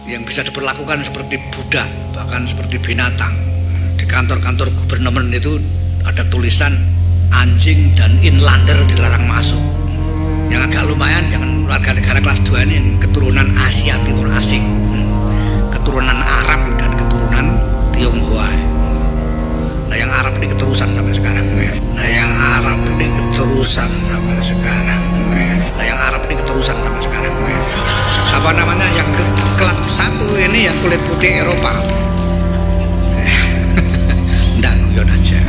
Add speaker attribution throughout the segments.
Speaker 1: yang bisa diperlakukan seperti budak, bahkan seperti binatang. Di kantor-kantor gubernur itu ada tulisan anjing dan inlander dilarang masuk. Yang agak lumayan dengan warga negara kelas 2 ini yang keturunan Asia Timur asing, keturunan Arab dan keturunan Tionghoa. Nah yang Arab ini keterusan sampai sekarang. Nah yang Arab ini keterusan sampai sekarang. Nah yang Arab ini keterusan sampai sekarang. Apa namanya yang kelas 1 ini yang kulit putih Eropa. Nggak, guyon aja.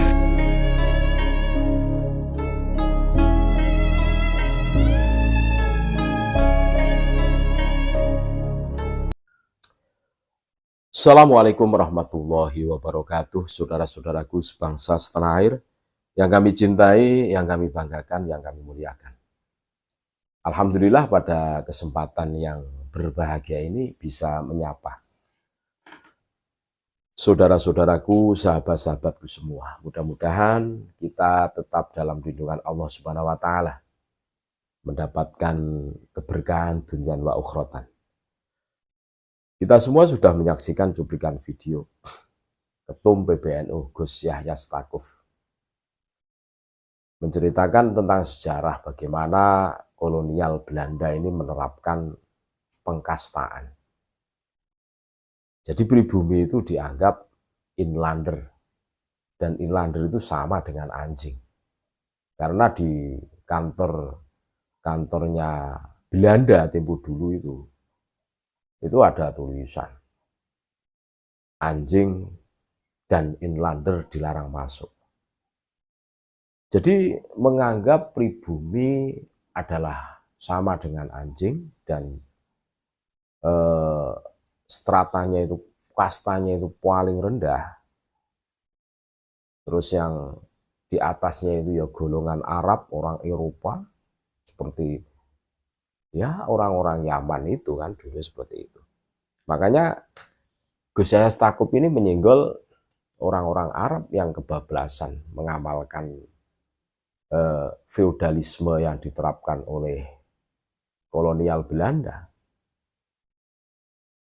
Speaker 2: Assalamualaikum warahmatullahi wabarakatuh, saudara-saudaraku sebangsa setanah air yang kami cintai, yang kami banggakan, yang kami muliakan. Alhamdulillah pada kesempatan yang berbahagia ini bisa menyapa saudara-saudaraku, sahabat-sahabatku semua. Mudah-mudahan kita tetap dalam lindungan Allah Subhanahu wa Ta'ala, mendapatkan keberkahan dunia wa ukhrotan. Kita semua sudah menyaksikan cuplikan video Ketum PBNU Gus Yahya Stakuf menceritakan tentang sejarah bagaimana kolonial Belanda ini menerapkan pengkastaan. Jadi pribumi itu dianggap inlander, dan inlander itu sama dengan anjing. Karena di kantornya Belanda tempo dulu itu ada tulisan anjing dan inlander dilarang masuk. Jadi menganggap pribumi adalah sama dengan anjing dan stratanya itu, kastanya itu paling rendah. Terus yang di atasnya itu ya golongan Arab, orang Eropa, seperti ya orang-orang Yaman itu kan dulu seperti itu. Makanya Gus Yahya Stakuf ini menyinggol orang-orang Arab yang kebablasan mengamalkan feodalisme yang diterapkan oleh kolonial Belanda.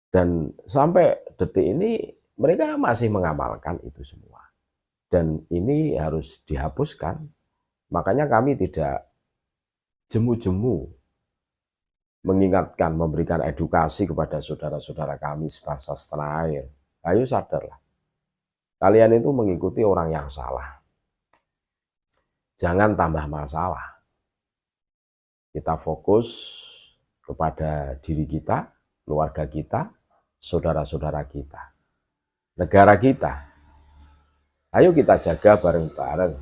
Speaker 2: Dan sampai detik ini mereka masih mengamalkan itu semua. Dan ini harus dihapuskan. Makanya kami tidak jemu-jemu mengingatkan, memberikan edukasi kepada saudara-saudara kami sebangsa setanah air. Ayo sadarlah, kalian itu mengikuti orang yang salah. Jangan tambah masalah. Kita fokus kepada diri kita, keluarga kita, saudara-saudara kita, negara kita. Ayo kita jaga bareng-bareng.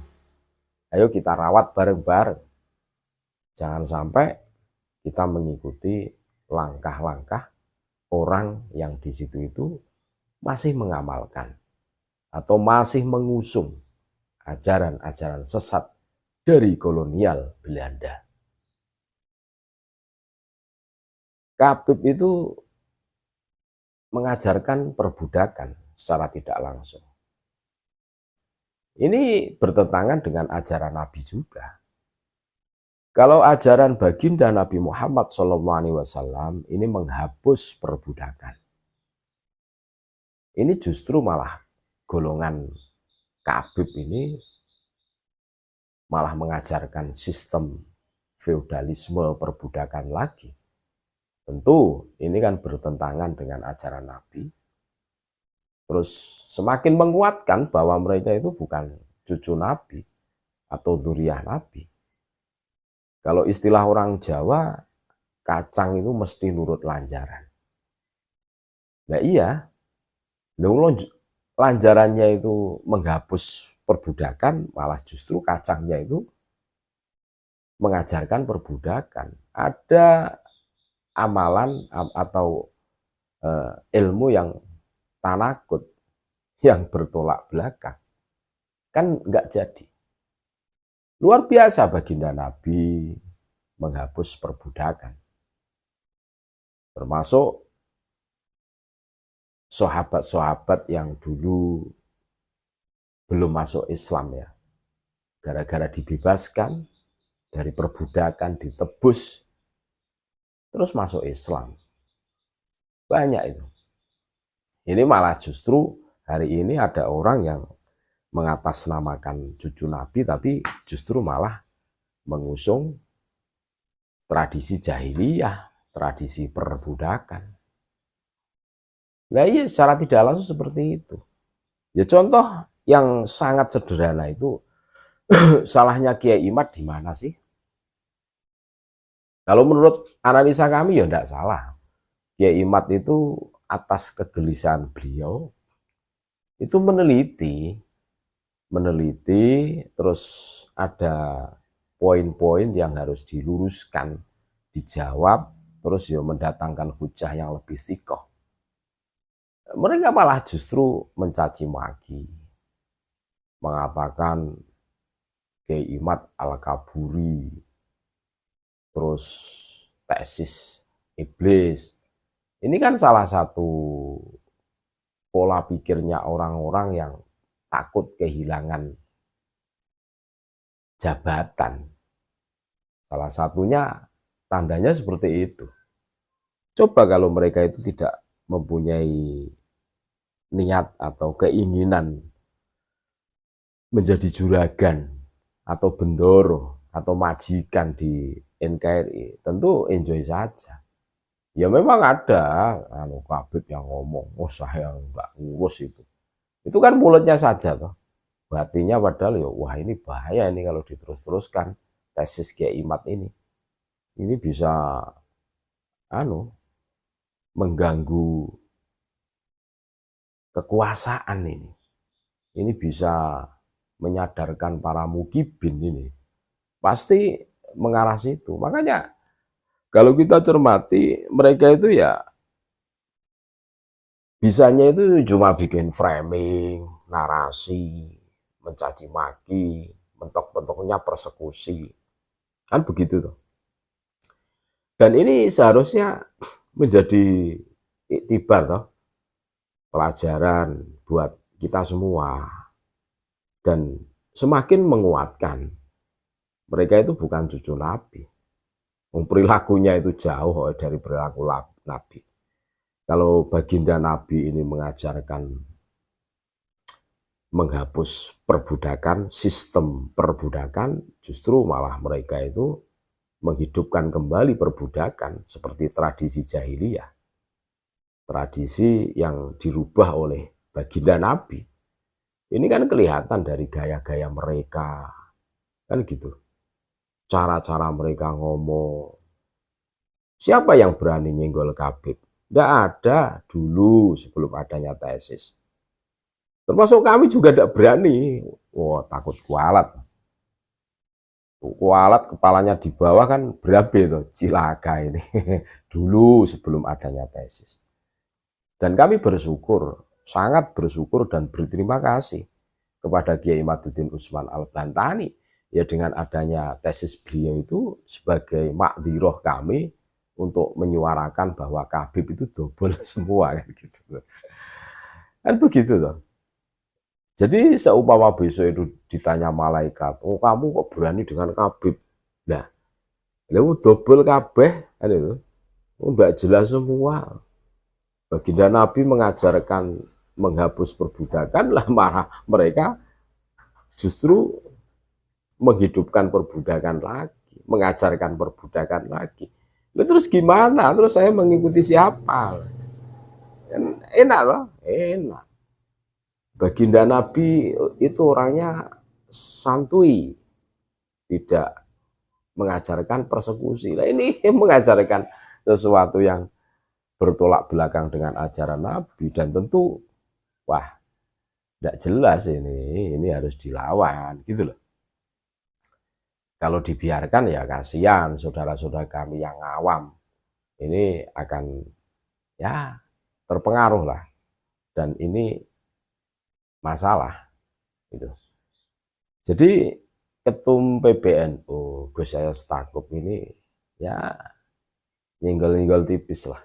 Speaker 2: Ayo kita rawat bareng-bareng. Jangan sampai kita mengikuti langkah-langkah orang yang di situ itu masih mengamalkan atau masih mengusung ajaran-ajaran sesat dari kolonial Belanda. Kabib itu mengajarkan perbudakan secara tidak langsung. Ini bertentangan dengan ajaran Nabi juga. Kalau ajaran baginda Nabi Muhammad SAW ini menghapus perbudakan. Ini justru malah golongan Kabib ini malah mengajarkan sistem feodalisme perbudakan lagi. Tentu ini kan bertentangan dengan ajaran Nabi. Terus semakin menguatkan bahwa mereka itu bukan cucu Nabi atau dzurriyyah Nabi. Kalau istilah orang Jawa, kacang itu mesti nurut lanjaran. Nah iya, lanjarannya itu menghapus perbudakan, malah justru kacangnya itu mengajarkan perbudakan. Ada amalan atau ilmu yang tanakut, yang bertolak belakang. Kan nggak jadi. Luar biasa baginda Nabi menghapus perbudakan. Termasuk sahabat-sahabat yang dulu belum masuk Islam ya. Gara-gara dibebaskan dari perbudakan, ditebus, terus masuk Islam. Banyak itu. Ini malah justru hari ini ada orang yang mengatasnamakan cucu Nabi, tapi justru malah mengusung tradisi jahiliyah, tradisi perbudakan. Nah iya, secara tidak langsung seperti itu. Ya contoh yang sangat sederhana itu, salahnya Kiai Imad di mana sih? Kalau menurut analisa kami ya tidak salah. Kiai Imad itu atas kegelisahan beliau itu meneliti, terus ada poin-poin yang harus diluruskan, dijawab, terus ya mendatangkan hujah yang lebih sikoh. Mereka malah justru mencaci maki, mengatakan Kiai Imad al-Kaburi, terus tesis iblis. Ini kan salah satu pola pikirnya orang-orang yang takut kehilangan jabatan. Salah satunya tandanya seperti itu. Coba kalau mereka itu tidak mempunyai niat atau keinginan menjadi juragan atau bendoro atau majikan di NKRI, tentu enjoy saja. Ya memang ada Habib yang ngomong, oh saya nggak ngurus itu. Itu kan mulutnya saja toh. Hatinya padahal ya wah ini bahaya ini kalau diterus-teruskan tesis Kiai Imad ini. Ini bisa mengganggu kekuasaan ini. Ini bisa menyadarkan para mukibin ini. Pasti mengarah situ. Makanya kalau kita cermati mereka itu ya bisanya itu cuma bikin framing, narasi, mencaci maki, mentok-mentoknya persekusi. Kan begitu tuh. Dan ini seharusnya menjadi iktibar toh, pelajaran buat kita semua. Dan semakin menguatkan mereka itu bukan cucu Nabi. Perilakunya itu jauh dari perilaku Nabi. Kalau baginda Nabi ini mengajarkan menghapus perbudakan, sistem perbudakan, justru malah mereka itu menghidupkan kembali perbudakan seperti tradisi jahiliyah. Tradisi yang dirubah oleh baginda Nabi. Ini kan kelihatan dari gaya-gaya mereka, kan gitu. Cara-cara mereka ngomong. Siapa yang berani nyenggol Habib? Tidak ada dulu sebelum adanya tesis. Termasuk kami juga tidak berani. Wah, takut kualat. Kualat kepalanya di bawah kan berabe tuh, cilaka ini. Dulu sebelum adanya tesis. Dan kami bersyukur, sangat bersyukur dan berterima kasih kepada Kiai Imaduddin Usman Al-Bantani. Ya dengan adanya tesis beliau itu sebagai makdiroh kami untuk menyuarakan bahwa Habib itu double semua kan gitu. Kan begitu loh. Jadi seumpama besok itu ditanya malaikat, oh kamu kok berani dengan Habib? Nah, lalu double kabeh kan itu. Enggak jelas semua. Baginda Nabi mengajarkan menghapus perbudakan lah, marah mereka justru menghidupkan perbudakan lagi, mengajarkan perbudakan lagi. Lalu terus gimana? Terus saya mengikuti siapa? Enak loh, enak. Baginda Nabi itu orangnya santuy, tidak mengajarkan persekusi. Nah ini mengajarkan sesuatu yang bertolak belakang dengan ajaran Nabi, dan tentu wah tidak jelas ini harus dilawan gitu loh. Kalau dibiarkan ya kasihan saudara-saudara kami yang awam, ini akan ya terpengaruh lah, dan ini masalah gitu. Jadi ketum PBNU Gus Yahya Stakuf ini ya nyenggol-nyenggol tipis lah.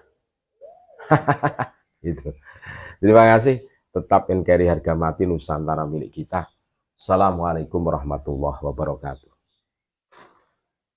Speaker 2: Gitu. Terima kasih. Tetap NKRI harga mati, Nusantara milik kita. Assalamualaikum warahmatullahi wabarakatuh.